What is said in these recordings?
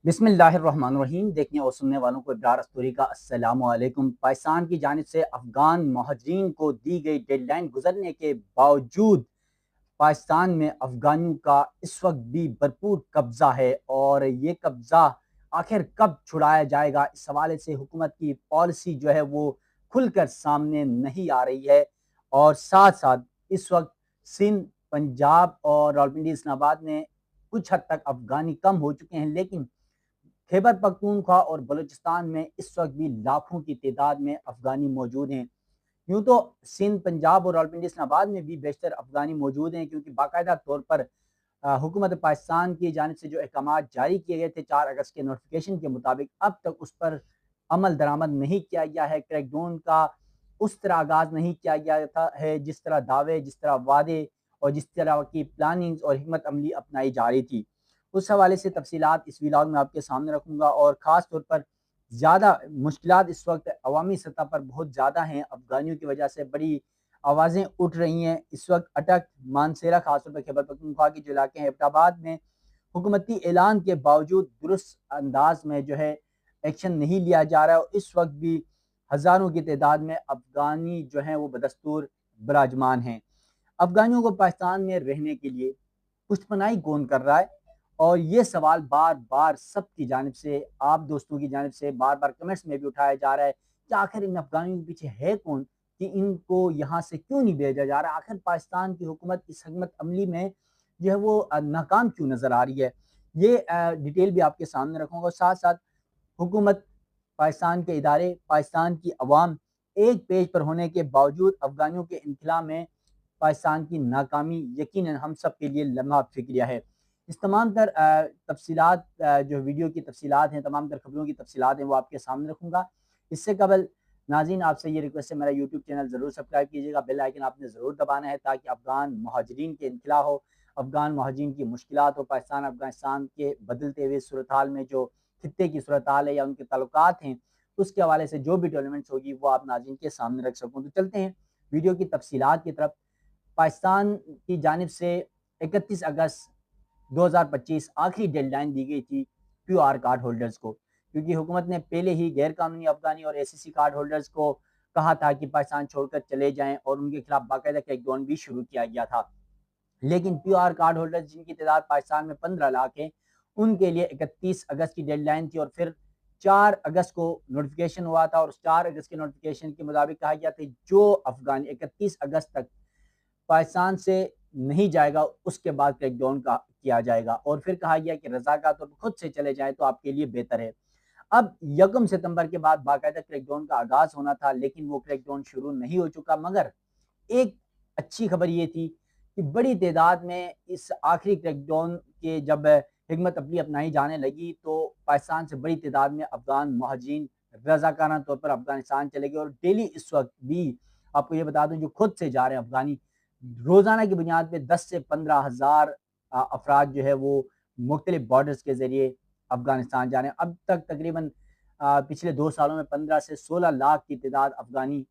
बिस्मिल्लाहिर्रहमानिर्रहीम। देखने और सुनने वालों को इब्रार अस्तूरी का अस्सलामु अलैकुम। पाकिस्तान की जानिब से अफगान महाजरीन को दी गई डेडलाइन गुजरने के बावजूद पाकिस्तान में अफगानियों का इस वक्त भी भरपूर कब्जा है और ये कब्जा आखिर कब छुड़ाया जाएगा, इस हवाले से हुकूमत की पॉलिसी जो है वो खुलकर सामने नहीं आ रही है। और साथ साथ इस वक्त सिंध, पंजाब और रावलपिंडी, इस्लामाबाद में कुछ हद तक अफगानी कम हो चुके हैं, लेकिन खैबर पख्तूनख्वा और बलूचिस्तान में इस वक्त भी लाखों की तादाद में अफगानी मौजूद हैं। यूँ तो सिंध, पंजाब और रावलपिंडी, इस्लामाबाद में भी बेशतर अफगानी मौजूद हैं, क्योंकि बाकायदा तौर पर हुकूमत पाकिस्तान की जानिब से जो अहकाम जारी किए गए थे 4 अगस्त के नोटिफिकेशन के मुताबिक, अब तक उस पर अमल दरामद नहीं किया गया है। क्रैकडाउन का उस तरह आगाज़ नहीं किया गया था है जिस तरह दावे, जिस तरह वादे और जिस तरह की प्लानिंग्स और हिकमत अमली अपनाई जा रही थी। उस हवाले से तफसीलात इस व्लॉग में आपके सामने रखूँगा और ख़ास तौर पर ज़्यादा मुश्किलात इस वक्त अवामी सतह पर बहुत ज़्यादा हैं। अफगानियों की वजह से बड़ी आवाज़ें उठ रही हैं। इस वक्त अटक, मानसेरा, खासतौर पर खैबर पख्तूनख्वा के जो इलाके हैं, एबटाबाद में हुकूमती ऐलान के बावजूद दुरुस्त अंदाज में जो है एक्शन नहीं लिया जा रहा है और इस वक्त भी हज़ारों की तादाद में अफगानी जो हैं वो बदस्तूर विराजमान हैं। अफगानियों को पाकिस्तान में रहने के लिए पुष्टपनाही कौन कर रहा है? और ये सवाल बार-बार सबकी जानिब से, आप दोस्तों की जानिब से बार-बार कमेंट्स में भी उठाया जा रहा है कि आखिर इन अफगानियों के पीछे है कौन कि इनको यहाँ से क्यों नहीं भेजा जा रहा? आखिर पाकिस्तान की हुकूमत इस हिकमत अमली में जो है वो नाकाम क्यों नज़र आ रही है? ये डिटेल भी आपके सामने रखूँगा और साथ-साथ हुकूमत, पाकिस्तान के इदारे, पाकिस्तान की अवाम एक पेज पर होने के बावजूद अफगानियों के इनखला में पाकिस्तान की नाकामी यकीनन हम सब के लिए लम्हा फ़िक्रिया है। इस तमाम तर तफ़सीलात, जो वीडियो की तफ़सीलात हैं, तमाम तर खबरों की तफ़सीलात हैं, वो आपके सामने रखूँगा। इससे कबल नाज़रीन आपसे ये रिक्वेस्ट है, मेरा यूट्यूब चैनल ज़रूर सब्सक्राइब कीजिएगा, बेल आइकन आपने ज़रूर दबाना है ताकि अफ़गान महाजरीन के इनखला हो, अफ़गान महाजरीन की मुश्किलात हो, पाकिस्तान अफ़गानिस्तान के बदलते हुए सूरत हाल में जो खित्ते की सूरत हाल है या उनके ताल्लुकात हैं, उसके हवाले से जो भी डेवलपमेंट्स होगी वो आप नाज़रीन के सामने रख सकूँ। तो चलते हैं वीडियो की तफ़सीलात की तरफ। पाकिस्तान की जानिब से 31 अगस्त 2025 आखिरी डेडलाइन दी गई थी क्यूआर कार्ड होल्डर्स को, क्योंकि हुकूमत ने पहले ही गैर कानूनी अफगानी और एसीसी कार्ड होल्डर्स को कहा था कि पाकिस्तान छोड़कर चले जाएं और उनके खिलाफ बाकायदा क्रैकडाउन भी शुरू किया गया था। लेकिन क्यूआर कार्ड होल्डर्स जिनकी तादाद पाकिस्तान में 15 लाख है, उनके लिए 31 अगस्त की डेडलाइन थी और फिर 4 अगस्त को नोटिफिकेशन हुआ था और 4 अगस्त के नोटिफिकेशन के मुताबिक कहा गया था जो अफगान 31 अगस्त तक पाकिस्तान से नहीं जाएगा उसके बाद क्रैकडाउन का किया जाएगा और फिर कहा गया कि रज़ाकार तौर पर खुद से चले जाएं तो आपके लिए बेहतर है। अब 1 सितंबर के बाद बाकायदा क्रैकडाउन का आगाज़ होना था, लेकिन वो क्रैकडाउन शुरू नहीं हो चुका। मगर एक अच्छी खबर ये थी कि बड़ी तादाद में इस आखिरी क्रैकडाउन के जब हिकमत अमली अपनाई जाने लगी तो पाकिस्तान से बड़ी तादाद में अफगान महाजिन रज़ाकाराना तौर पर अफगानिस्तान चले गए और डेली इस वक्त भी आपको ये बता दूं जो खुद से जा रहे हैं अफगानी, रोज़ाना की बुनियाद पे 10 से 15 हज़ार अफराद जो है वो मुख्तलिफ बॉर्डर्स के ज़रिए अफगानिस्तान जा रहे हैं। अब तक तकरीबन पिछले 2 सालों में 15 से 16 लाख की तादाद अफगानी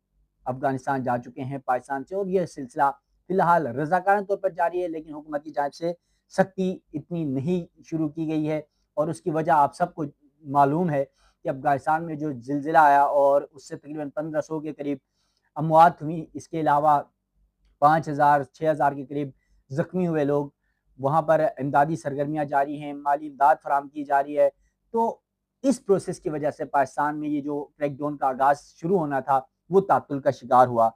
अफगानिस्तान जा चुके हैं पाकिस्तान से और यह सिलसिला फ़िलहाल रज़ाकाराना तौर पर जारी है, लेकिन हुकूमत की जानिब से सख्ती इतनी नहीं शुरू की गई है और उसकी वजह आप सबको मालूम है कि अफ़गानिस्तान में जो ज़िलज़िला आया और उससे तकरीबन 1500 के करीब अमवात हुई। इसके अलावा 5000 6000 के करीब ज़ख्मी हुए लोग। वहाँ पर इमदादी सरगर्मियाँ जारी हैं, माली इमदाद फराहम की जा रही है। तो इस प्रोसेस की वजह से पाकिस्तान में ये जो क्रैकडाउन का आगाज़ शुरू होना था, वो तात्तुल का शिकार हुआ।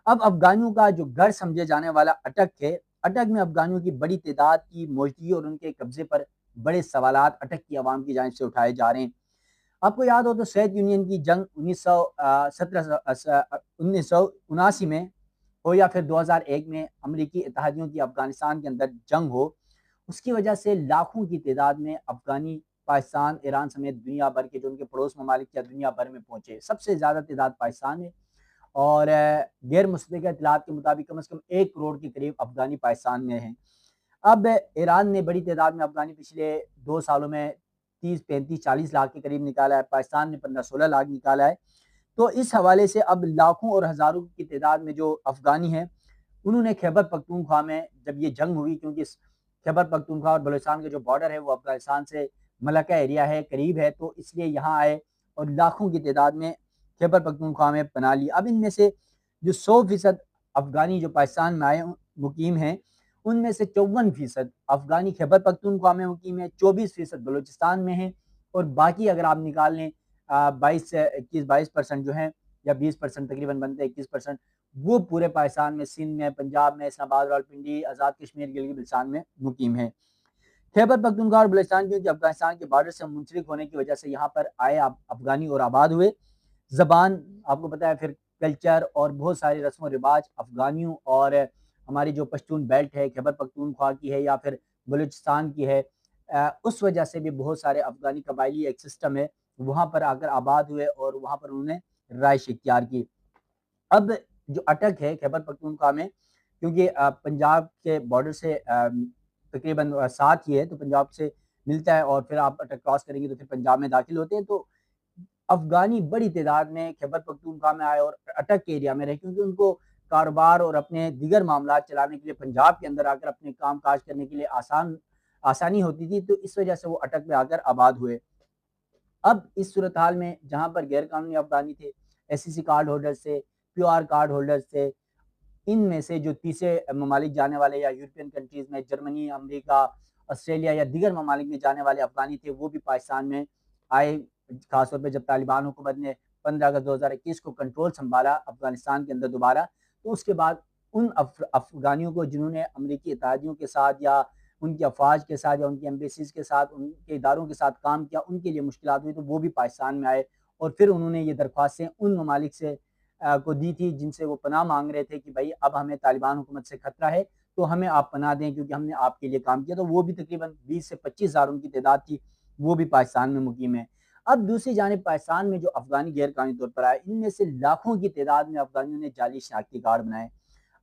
अब अफ़गानियों का जो घर समझे जाने वाला अटक है, अटक में अफ़गानियों की बड़ी तादाद की मौजूदगी और उनके कब्ज़े पर बड़े सवालात अटक की आवाम की जानिब से उठाए जा रहे हैं। आपको याद हो तो सोवियत यूनियन की जंग 1979 में हो या फिर 2001 में अमरीकी इत्तेहादियों की अफ़गानिस्तान के अंदर जंग हो, उसकी वजह से लाखों की तादाद में अफ़गानी पाकिस्तान, ईरान समेत दुनिया भर के जो उनके पड़ोस ममालिक या दुनिया भर में पहुँचे। सबसे ज़्यादा तादाद पाकिस्तान में और गैर मुसद्दक़ा इत्तलात के मुताबिक कम से कम 1 करोड़ के करीब अफ़गानी पाकिस्तान में हैं। अब ईरान ने बड़ी तादाद में अफ़गानी पिछले 2 सालों में 30, 35, 40 लाख के करीब निकाला है। पाकिस्तान ने 15-16 लाख निकाला है। तो इस हवाले से अब लाखों और हज़ारों की तादाद में जो अफ़गानी हैं, उन्होंने खैबर पख्तूनख्वा में जब ये जंग हुई, क्योंकि खैबर पख्तूनख्वा और बलूचिस्तान का जो बॉर्डर है वो अफ़गानिस्तान से मलका एरिया है, करीब है, तो इसलिए यहाँ आए और लाखों की तादाद में खैबर पख्तूनख्वा में पनाह ली। अब इनमें से जो 100% अफ़गानी जो पाकिस्तान में आए मुकीम हैं, उनमें से 54% अफ़गानी खैबर पख्तूनख्वा में मुकीम है, 24% बलूचिस्तान में हैं और बाकी अगर आप निकाल लें 22 से 21-22% जो हैं या 20% तकरीबन बनते हैं 21%, वो पूरे पाकिस्तान में, सिंध में, पंजाब में, इस्लामाबाद, रावलपिंडी, आज़ाद कश्मीर, गिलगित-बल्तिस्तान में मुकीम है। खैबर पख्तूनख्वा और बलूचिस्तान क्योंकि अफगानिस्तान के बॉर्डर से मुंसलिक होने की वजह से यहाँ पर आए अफगानी और आबाद हुए। ज़बान आपको पता है, फिर कल्चर और बहुत सारी रस्म व रिवाज अफगानियों और हमारी जो पश्तून बेल्ट है, खैबर पख्तूनख्वा की है या फिर बलूचिस्तान की है, उस वजह से भी बहुत सारे अफगानी कबायली एक सिस्टम है, वहाँ पर आकर आबाद हुए और वहाँ पर उन्होंने रहाइश इख्तियार की। अब जो अटक है खैबर पख्तूनख्वा में, क्योंकि पंजाब के बॉर्डर से तकरीबन साथ ही है, तो पंजाब से मिलता है और फिर आप अटक क्रॉस करेंगे तो फिर पंजाब में दाखिल होते हैं। तो अफ़गानी बड़ी तादाद में खैबर पख्तूनख्वा में आए और अटक के एरिया में रहे, क्योंकि उनको कारोबार और अपने दीगर मामलात चलाने के लिए पंजाब के अंदर आकर अपने काम-काज करने के लिए आसानी होती थी, तो इस वजह से वो अटक में आकर आबाद हुए। अब इस सूरत हाल में जहाँ पर गैर कानूनी अफ़गानी थे, एससीसी कार्ड होल्डर्स थे, पीआर कार्ड होल्डर्स थे, इनमें से जो तीसरे ममालिक जाने वाले या यूरोपियन कंट्रीज़ में जर्मनी, अमेरिका, ऑस्ट्रेलिया या दीगर ममालिक में जाने वाले अफ़गानी थे, वो भी पाकिस्तान में आए। ख़ास तौर पे जब तालिबान हुकूमत ने 15 अगस्त 2021 को कंट्रोल सँभाला अफ़गानिस्तान के अंदर दोबारा, तो उसके बाद उन अफ़गानियों को जिन्होंने अमरीकी इत्तेहादियों के साथ या उनकी अफ़वाज के साथ या उनकी एम्बेसीज़ के साथ, उनके इदारों के साथ काम किया, उनके लिए मुश्किलात हुई, तो वो भी पाकिस्तान में आए और फिर उन्होंने ये दरख्वास्तें उन ममालिक से को दी थी जिनसे वो पनाह मांग रहे थे कि भाई अब हमें तालिबान हुकूमत से खतरा है, तो हमें आप पनाह दें क्योंकि हमने आपके लिए काम किया। तो वो भी तकरीबन 20 से 25 हज़ार उनकी तादाद थी, वो भी पाकिस्तान में मुकीम है। अब दूसरी जानिब पाकिस्तान में जो अफ़गानी गैर कानूनी तौर पर आए, इनमें से लाखों की तादाद में अफ़गानियों ने जाली शनाख्ती कार्ड बनाए।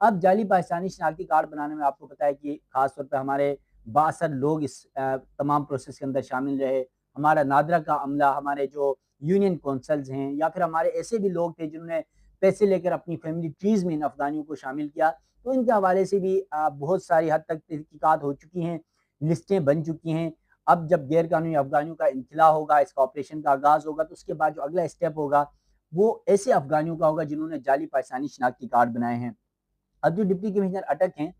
अब जाली पाकिस्तानी शनाख्ती कार्ड बनाने में आपको पता है कि ख़ास तौर पे हमारे 62 लोग इस तमाम प्रोसेस के अंदर शामिल रहे। हमारा नादरा का अमला, हमारे जो यूनियन कौंसल्स हैं या फिर हमारे ऐसे भी लोग थे जिन्होंने पैसे लेकर अपनी फैमिली ट्रीज़ में इन अफ़गानियों को शामिल किया। तो इनके हवाले से भी बहुत सारी हद तक तहकीकात हो चुकी हैं, लिस्टें बन चुकी हैं। अब जब गैर कानूनी अफ़गानियों का इनखिला होगा, इसका ऑपरेशन का आगाज़ होगा, तो उसके बाद जो अगला स्टेप होगा, वो ऐसे अफ़गानियों का होगा जिन्होंने जाली पाकिस्तानी शनाख्ती कार्ड बनाए हैं। अब जो डिप्टी कमिश्नर अटक हैं,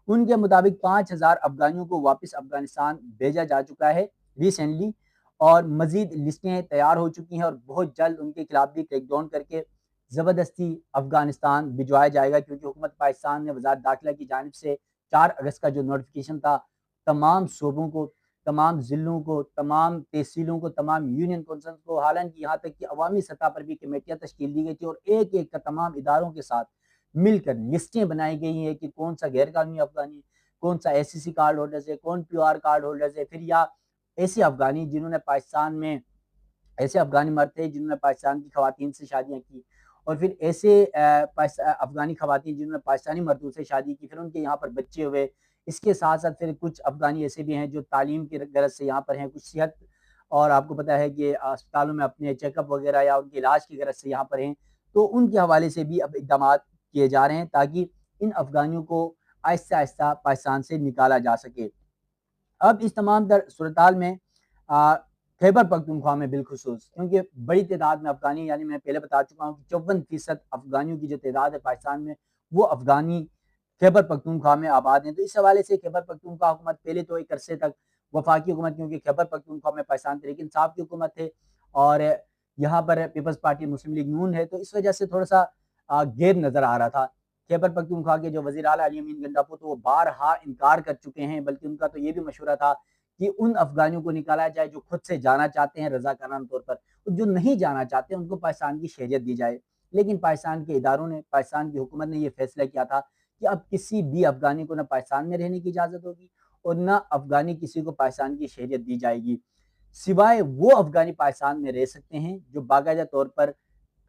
उनके मुताबिक 5,000 अफ़गानियों को वापस अफ़गानिस्तान भेजा जा चुका है रिसेंटली और मज़ीद लिस्टें तैयार हो चुकी हैं और बहुत जल्द उनके खिलाफ भी क्रैकडाउन करके ज़बरदस्ती अफ़गानिस्तान भिजवाया जाएगा, क्योंकि हुकूमत पाकिस्तान ने वज़ारत दाखिला की जानिब से 4 अगस्त का जो नोटिफ़िकेशन था, तमाम सूबों को, तमाम ज़िलों को, तमाम तहसीलों को, तमाम यूनियन कौंसिल्स को, हालाँकि यहाँ तक कि अवामी सतह पर भी कमेटियाँ तश्कील दी गई थी और एक-एक का तमाम इदारों के साथ मिलकर लिस्टें बनाई गई हैं कि कौन-सा गैर कानूनी अफ़गानी, कौन-सा एससीसी कार्ड होल्डर्स है, कौन पीआर कार्ड होल्डर्स है, फिर या ऐसे अफ़गानी जिन्होंने पाकिस्तान में, ऐसे अफ़गानी मर्द थे जिन्होंने पाकिस्तान की ख़वातीन से शादियाँ की और फिर ऐसे अफ़गानी ख़वातीन जिन्होंने पाकिस्तानी मर्दों से शादी की, फिर उनके यहाँ पर बच्चे हुए। इसके साथ-साथ फिर कुछ अफ़गानी ऐसे भी हैं जो तालीम की गरज से यहाँ पर हैं, कुछ सेहत और आपको पता है कि अस्पतालों में अपने चेकअप वग़ैरह या उनके इलाज की गरज से यहाँ पर हैं। तो उनके हवाले से भी अब इक़दामात किए जा रहे हैं ताकि इन अफ़गानियों को आहिस्ता-आहिस्ता पाकिस्तान से निकाला जा सके। अब इस तमाम सूरत-हाल में अ, खैबर पख्तूनख्वा में बिलख़ुसूस, क्योंकि बड़ी तादाद में अफ़गानी, यानी मैं पहले बता चुका हूँ कि 54% अफ़गानियों की जो तादाद है पाकिस्तान में, वो अफ़गानी खैबर पख्तूनख्वा में आबाद हैं। तो इस हवाले से खैबर पख्तूनख्वा हुकूमत पहले तो एक अरसे तक वफ़ाकी हुकूमत, क्योंकि खैबर पख्तूनख्वा में पाकिस्तान तहरीक इंसाफ की हुकूमत है और यहाँ पर पीपल्स पार्टी मुस्लिम लीग नून है, तो इस वजह से थोड़ा-सा गैर नज़र आ रहा था। खैबर पख्तूनख्वा के जो वज़ीर आला अली अमीन गंडापुर, तो वो बारहा इनकार कर चुके हैं, बल्कि उनका तो ये भी मशवरा था कि उन अफ़गानियों को निकाला जाए जो खुद से जाना चाहते हैं रज़ाकाराना तौर पर, और जो नहीं जाना चाहते उनको पाकिस्तान की शहरियत दी जाए। लेकिन पाकिस्तान के इदारों ने, पाकिस्तान की हुकूमत ने ये फ़ैसला किया था कि अब किसी भी अफ़गानी को ना पाकिस्तान में रहने की इजाज़त होगी और ना अफ़गानी किसी को पाकिस्तान की शहरियत दी जाएगी। सिवाय वो अफ़गानी पाकिस्तान में रह सकते हैं जो बाकायदा तौर पर,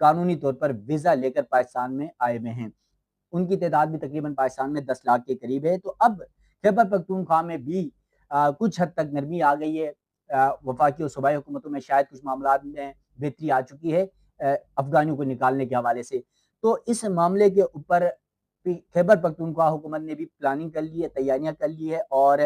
कानूनी तौर पर वीज़ा लेकर पाकिस्तान में आए हुए हैं। उनकी तादाद भी तकरीबन पाकिस्तान में 10 लाख के करीब है। तो अब खैबर पख्तूनख्वा में भी कुछ हद तक नरमी आ गई है। वफाकी और सूबाई हुकूमतों में शायद कुछ मामलात में बेहतरी आ चुकी है अफ़गानियों को निकालने के हवाले से। तो इस मामले के ऊपर खैबर पख्तूनख्वा हुकूमत ने भी प्लानिंग कर ली है, तैयारियाँ कर ली है और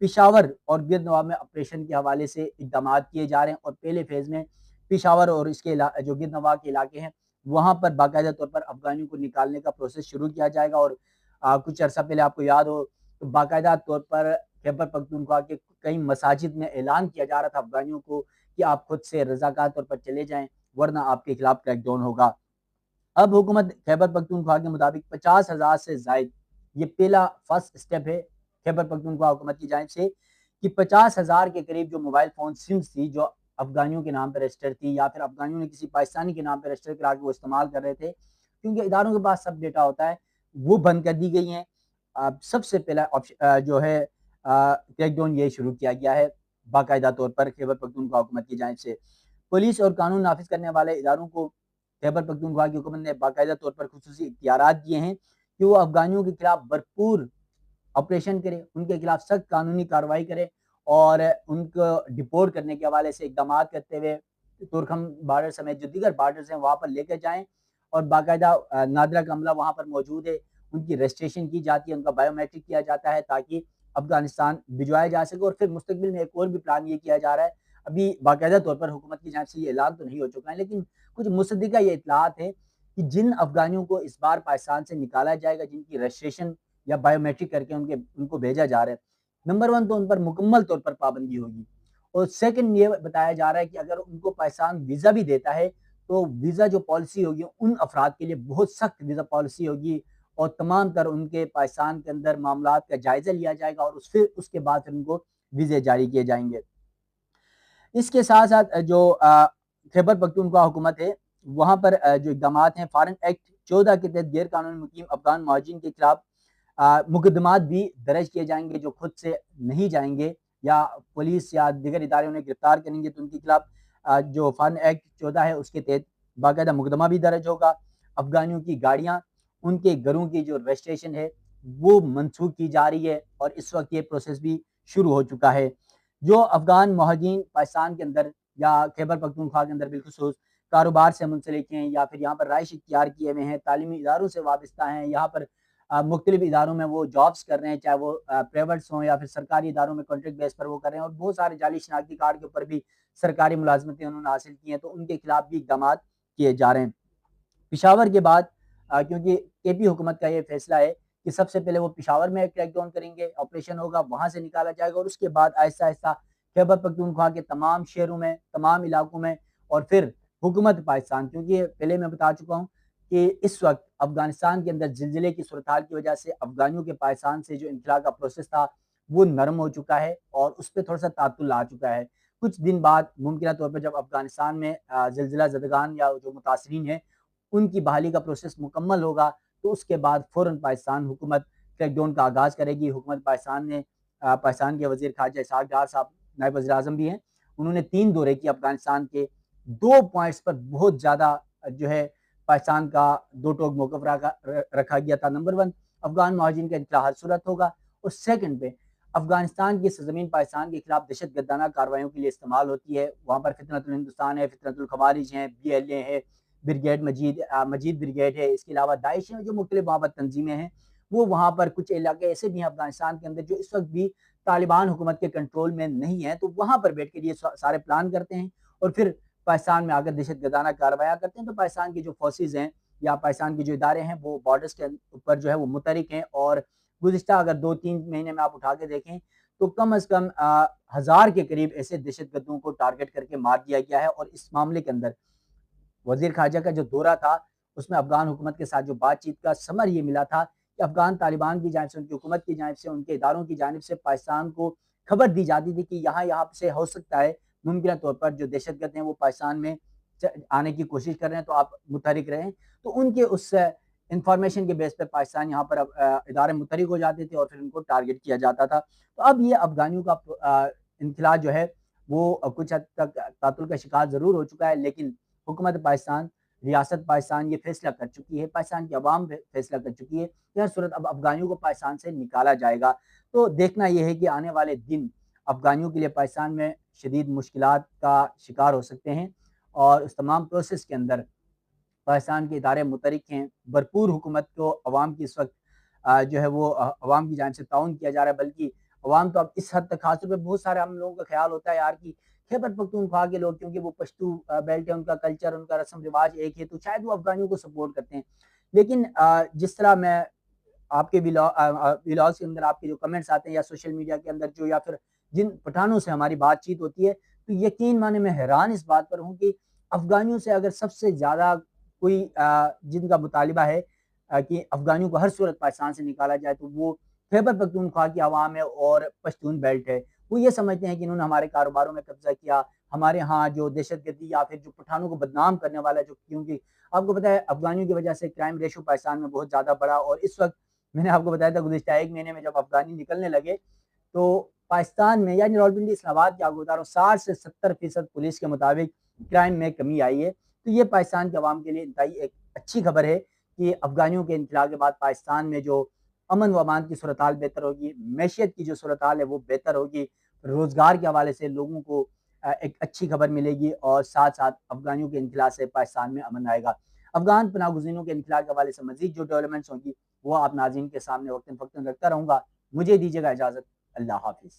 पेशावर और गिरदनवाब में ऑपरेशन के हवाले से इकदाम किए जा रहे हैं और पहले फेज़ में पेशावर और इसके जो गिरदनवाब के इलाके हैं वहाँ पर बाकायदा तौर पर अफ़गानियों को निकालने का प्रोसेस शुरू किया जाएगा। और कुछ अर्सा पहले आपको याद हो तो बाकायदा तौर पर खैबर पख्तूनख्वा के कई मसाजिद में ऐलान किया जा रहा था अफ़गानियों को कि आप खुद से रज़ाकार तौर पर चले जाएँ, वरना आपके खिलाफ क्रैकडाउन होगा। अब हुकूमत खैबर पख्तूनख्वा के मुताबिक 50,000 से ज़ायद, ये पहला फर्स्ट स्टेप है खैबर पख्तूनख्वा हुकूमत की जानिब से कि 50,000 के करीब जो मोबाइल फ़ोन सिम्स थी, जो अफ़गानियों के नाम पे रजिस्टर थी या फिर अफ़गानियों ने किसी पाकिस्तानी के नाम पे रजिस्टर करा के वो इस्तेमाल कर रहे थे, क्योंकि इदारों के पास सब डेटा होता है, वो बंद कर दी गई हैं। सबसे पहला जो है क्रैकडाउन ये शुरू किया गया है बाकायदा तौर पर खैबर पख्तूनख्वा हुकूमत की जानिब से। पुलिस और कानून नाफिज करने वाले इदारों को खैबर पख्तूनख्वा की हुकूमत ने बाकायदा तौर पर खुसूसी इख्तियारात दिए हैं कि वो अफ़गानियों के खिलाफ भरपूर ऑपरेशन करे, उनके खिलाफ सख्त कानूनी कार्रवाई करे और उनको डिपोर्ट करने के हवाले से इकदाम करते हुए तुर्कम बॉर्डर समेत जो दीगर बॉर्डर्स हैं वहाँ पर लेकर जाएँ और बाकायदा नादरा का अमला वहाँ पर मौजूद है, उनकी रजिस्ट्रेशन की जाती है, उनका बायोमेट्रिक किया जाता है ताकि अफ़गानिस्तान भिजवाया जा सके। और फिर मुस्तकबिल में एक और भी प्लान ये किया जा रहा है, अभी बाकायदा तौर पर हुकूमत की जानिब से ये ऐलान तो नहीं हो चुका है, लेकिन कुछ मुसद्दिक़ा ये इत्तलात है कि जिन अफ़गानियों को इस बार पाकिस्तान से निकाला जाएगा, जिनकी रजिस्ट्रेशन या बायोमेट्रिक करके उनको भेजा जा रहा है, नंबर 1 तो उन पर मुकम्मल तौर पर पाबंदी होगी और सेकंड ये बताया जा रहा है कि अगर उनको पाकिस्तान वीज़ा भी देता है, तो वीज़ा जो पॉलिसी होगी उन अफराद के लिए बहुत सख्त वीज़ा पॉलिसी होगी और तमाम तर उनके पाकिस्तान के अंदर मामलात का जायज़ा लिया जाएगा और फिर उसके बाद फिर उनको वीज़े जारी किए जाएँगे। इसके साथ-साथ जो खैबर पख्तूनख्वा हुकूमत है, वहाँ पर जो इक़दामात हैं फ़ॉरेन एक्ट 14 के तहत गैर कानूनी मुकीम अफ़गान महाजिरीन के खिलाफ मुकदमात भी दर्ज किए जाएँगे जो खुद से नहीं जाएँगे या पुलिस या दीगर इदारे उन्हें गिरफ्तार करेंगे तो उनके खिलाफ जो फ़ॉरेन एक्ट 14 है उसके तहत बाकायदा मुकदमा भी दर्ज होगा। अफ़गानियों की गाड़ियाँ, उनके घरों की जो रजिस्ट्रेशन है, वो मनसूख की जा रही है और इस वक़्त ये प्रोसेस भी शुरू हो चुका है। जो अफ़गान महाजिरीन पाकिस्तान के अंदर या खैबर पख्तूनख्वा के अंदर बिलख़ुसूस कारोबार से मुंसलिक हैं या फिर यहाँ पर रहाइश इख्तियार किए हुए हैं, तालीमी इदारों से वाबस्ता हैं, यहाँ पर मुख्तलिफ इदारों में वो जॉब्स कर रहे हैं, चाहे वो प्राइवेट्स हों या फिर सरकारी इदारों में कॉन्ट्रैक्ट बेस पर वो कर रहे हैं और बहुत सारे जाली शनाख्ती कार्ड के ऊपर भी सरकारी मुलाज़मतें उन्होंने हासिल की हैं, तो उनके खिलाफ भी इक़दामात किए जा रहे हैं। पेशावर के बाद क्योंकि केपी हुकूमत का ये फैसला है कि सबसे पहले वो पेशावर में क्रैकडाउन करेंगे, ऑपरेशन होगा, वहाँ से निकाला जाएगा और उसके बाद आहिस्ता-आहिस्ता खैबर पख्तूनख्वा के तमाम शहरों में, तमाम इलाकों में और फिर हुकूमत पाकिस्तान, क्योंकि पहले मैं बता चुका हूँ कि इस वक़्त अफ़गानिस्तान के अंदर ज़िलज़िले की सूरत-हाल की वजह से अफ़गानियों के पाकिस्तान से जो इंखला का प्रोसेस था, वो नरम हो चुका है और उस पे थोड़ा-सा तातुल आ चुका है। कुछ दिन बाद मुमकिना तौर पर जब अफ़गानिस्तान में ज़िलज़िला ज़दगान या जो मुतासरीन हैं, उनकी बहाली का प्रोसेस मुकम्मल होगा, तो उसके बाद फ़ौरन पाकिस्तान हुकूमत क्रैकडाउन का आगाज़ करेगी। हुकूमत पाकिस्तान ने पाकिस्तान के वज़ीर ख़ारजा इसहाक़ डार साहब नायब वज़ीर-ए-आज़म भी हैं, उन्होंने 3 दौरे किए अफ़गानिस्तान के, 2 पॉइंट्स पर बहुत ज़्यादा जो है पाकिस्तान का दो टोक मौक़िफ़ रखा गया था। नंबर 1 अफ़गान महाजिरीन का इंखला हर सूरत होगा और सेकंड पे अफ़गानिस्तान की सरज़मीन पाकिस्तान के खिलाफ दहशतगर्दाना कार्रवाइयों के लिए इस्तेमाल होती है। वहाँ पर फ़ितनतुल हिंदुस्तान है, फ़ितनतुल ख़वारिज हैं, बीएलए है, ब्रिगेड मजीद ब्रिगेड है, इसके अलावा दाइश है, जो मुख्तलिफ वहाँ पर तंज़ीमें हैं, वो वहाँ पर कुछ इलाके ऐसे भी हैं अफ़गानिस्तान के अंदर जो इस वक़्त भी तालिबान हुकूमत के कंट्रोल में नहीं है, तो वहाँ पर बैठ कर ये सारे प्लान करते हैं और फिर पाकिस्तान में आकर दहशतगर्दाना कार्रवाइयाँ करते हैं। तो पाकिस्तान की जो फ़ोर्सेज़ हैं या पाकिस्तान के जो इदारे हैं, वो बॉर्डर्स के ऊपर जो है वो मुतहरिक हैं और गुज़िश्ता अगर 2-3 महीने में आप उठा के देखें, तो कम से कम 1000 के करीब ऐसे दहशतगर्दों को टारगेट करके मार दिया गया है और इस मामले के अंदर वज़ीर ख़ारजा का जो दौरा था, उसमें अफ़गान हुकूमत के साथ जो बातचीत का समर ये मिला था कि अफ़गान तालिबान की जानिब से, उनकी हुकूमत की जानिब से, उनके इदारों की जानिब से पाकिस्तान को खबर दी जाती थी कि यहाँ-यहाँ से हो सकता है मुमकिना तौर पर जो दहशतगर्द हैं वो पाकिस्तान में आने की कोशिश कर रहे हैं, तो आप मुतहरिक रहें। तो उनके उस इन्फॉर्मेशन के बेस पे पाकिस्तान यहाँ पर इदारे मुतहरिक हो जाते थे और फिर उनको टारगेट किया जाता था। तो अब ये अफ़गानियों का इनखिला जो है वो कुछ हद तक तातुल का शिकार ज़रूर हो चुका है, लेकिन हुकूमत पाकिस्तान, रियासत पाकिस्तान ये फ़ैसला कर चुकी है, पाकिस्तान की अवाम फ़ैसला कर चुकी है कि हर सूरत अब अफ़गानियों को पाकिस्तान से निकाला जाएगा। तो देखना ये है कि आने वाले दिन अफ़गानियों के लिए पाकिस्तान में शदीद मुश्किलात का शिकार हो सकते हैं और उस तमाम प्रोसेस के अंदर पाकिस्तान के इदारे मुतहरिक हैं, भरपूर हुकूमत को अवाम की इस वक़्त जो है वो अवाम की जानिब से ताउन किया जा रहा है, बल्कि अवाम तो अब इस हद तक, खासतौर पे बहुत सारे हम लोगों का ख्याल होता है यार कि खैबर पख्तूनख्वा के लोग, क्योंकि वो पश्तू बेल्ट है, उनका कल्चर, उनका रस्म रिवाज एक है, तो शायद वो अफगानियों को सपोर्ट करते हैं। लेकिन जिस तरह मैं आपके व्लॉग्स के अंदर आपके जो कमेंट्स आते हैं या सोशल मीडिया के अंदर जो, या फिर जिन पठानों से हमारी बातचीत होती है, तो यकीन माने मैं हैरान इस बात पर हूँ कि अफगानियों से अगर सबसे ज़्यादा कोई जिनका मुतालिबा है कि अफगानियों को हर सूरत पाकिस्तान से निकाला जाए, तो वो खैबर पख्तूनख्वा की आवाम है और पश्तून बेल्ट है। वो ये समझते हैं कि इन्होंने हमारे कारोबारों में कब्जा किया, हमारे यहाँ जो दहशतगर्दी या फिर जो पठानों को बदनाम करने वाला, जो क्योंकि आपको पता है अफगानियों की वजह से क्राइम रेशो पाकिस्तान में बहुत ज़्यादा बढ़ा, और इस वक्त मैंने आपको बताया था गुज़िश्ता 1 महीने में जब अफ़गानी निकलने लगे, तो पाकिस्तान में यानी रावलपिंडी इस्लामाबाद की आपको बता रहा हूँ 60 से 70% पुलिस के मुताबिक क्राइम में कमी आई है। तो ये पाकिस्तान के अवाम के लिए इंतहाई एक अच्छी खबर है कि अफ़गानियों के इनखला के बाद पाकिस्तान में जो अमन व अमान की सूरत-हाल बेहतर होगी, मैशियत की जो सूरत-हाल है वो बेहतर होगी, रोज़गार के हवाले से लोगों को एक अच्छी खबर मिलेगी, और साथ-साथ अफ़गानियों के इनखला से पाकिस्तान में अमन आएगा। अफ़गान पनाह गुज़ीनों के इनखला के हवाले से मज़ीद जो डेवलपमेंट्स होंगी, वो आप नाज़रीन के सामने वक्तन फ़क्तन रखता रहूँगा। मुझे दीजिएगा इजाज़त। अल्लाह हाफ़िज़।